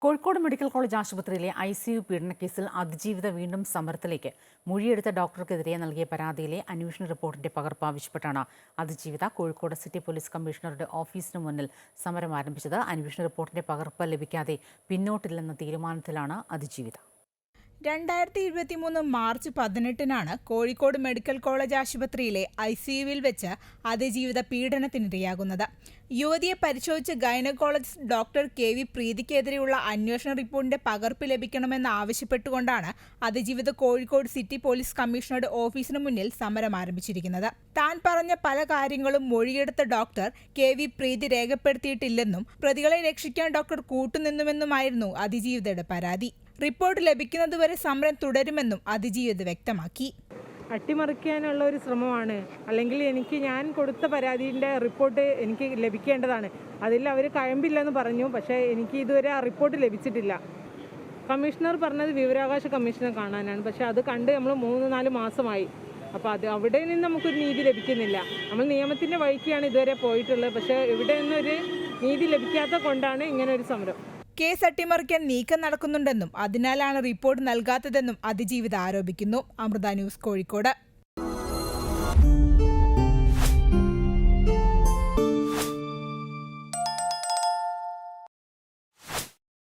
Kozhikode medical college ആശുപത്രിയിലെ ICU പീഡനക്കേസിൽ അതിജീവിത വീണ്ടും സമരത്തിലേക്ക്. മൊഴിയെടുത്ത ഡോക്ടർക്കെതിരെ നൽകിയ പരാതിയിലെ അന്വേഷണ റിപ്പോർട്ടിന്റെ പകർപ്പ് ആവശ്യപ്പെട്ടാണ് അതിജീവിത കോഴിക്കോട് സിറ്റി പോലീസ് കമ്മീഷണറുടെ ഓഫീസിന് മുന്നിൽ സമരം ആരംഭിച്ചത്. അന്വേഷണ റിപ്പോർട്ടിന്റെ പകർപ്പ് ലഭിക്കാതെ പിന്നോട്ടില്ലെന്ന തീരുമാനത്തിലാണ് അതിജീവിത. 2023 മാർച്ച് 18-നാണ് കോഴിക്കോട് മെഡിക്കൽ കോളേജ് ആശുപത്രിയിലെ ICUവിൽ വെച്ച് അതിജീവിത പീഡനത്തിനിരയാകുന്നത്. യുവതിയെ പരിശോധിച്ച ഗൈനക്കോളജിസ്റ്റ് ഡോക്ടർ KV പ്രീതിക്കെതിരെയുള്ള അന്വേഷണ റിപ്പോർട്ടിന്റെ പകർപ്പ് ലഭിക്കണമെന്ന് ആവശ്യപ്പെട്ടുകൊണ്ടാണ് അതിജീവിത കോഴിക്കോട് സിറ്റി പോലീസ് കമ്മീഷണറുടെ ഓഫീസിന് മുന്നിൽ സമരം ആരംഭിച്ചിരിക്കുന്നത്. താൻ പറഞ്ഞ പല കാര്യങ്ങളും മൊഴിയെടുത്ത ഡോക്ടർ KV പ്രീതി രേഖപ്പെടുത്തിയിട്ടില്ലെന്നും പ്രതികളെ രക്ഷിക്കാൻ ഡോക്ടർ കൂട്ടുനിന്നുമെന്നുമായിരുന്നു അതിജീവിതയുടെ പരാതി. റിപ്പോർട്ട് ലഭിക്കുന്നതുവരെ സമരം തുടരുമെന്നും അതിജീവിത വ്യക്തമാക്കി. അട്ടിമറിക്കാനുള്ള ഒരു ശ്രമമാണ്, അല്ലെങ്കിൽ ഞാൻ കൊടുത്ത പരാതിയുടെ റിപ്പോർട്ട് എനിക്ക് ലഭിക്കേണ്ടതാണ്. അതിൽ അവർ കഴമ്പില്ലെന്ന് പറഞ്ഞു, പക്ഷേ എനിക്ക് ഇതുവരെ ആ റിപ്പോർട്ട് ലഭിച്ചിട്ടില്ല. കമ്മീഷണർ പറഞ്ഞത് വിവരാവകാശ കമ്മീഷനെ കാണാനാണ്, പക്ഷേ അത് കണ്ട് നമ്മൾ 3-4 മാസമായി. അപ്പോൾ അവിടെ നിന്ന് നമുക്കൊരു നീതി ലഭിക്കുന്നില്ല. നമ്മൾ നിയമത്തിൻ്റെ വഴിക്കാണ് ഇതുവരെ പോയിട്ടുള്ളത്, പക്ഷേ ഇവിടെ നിന്നൊരു നീതി ലഭിക്കാത്ത കൊണ്ടാണ് ഇങ്ങനെ ഒരു സമരം. കേസ് അട്ടിമറിക്കാൻ നീക്കം നടക്കുന്നുണ്ടെന്നും അതിനാലാണ് റിപ്പോർട്ട് നൽകാത്തതെന്നും അതിജീവിത ആരോപിക്കുന്നു. അമൃത ന്യൂസ്, കോഴിക്കോട്.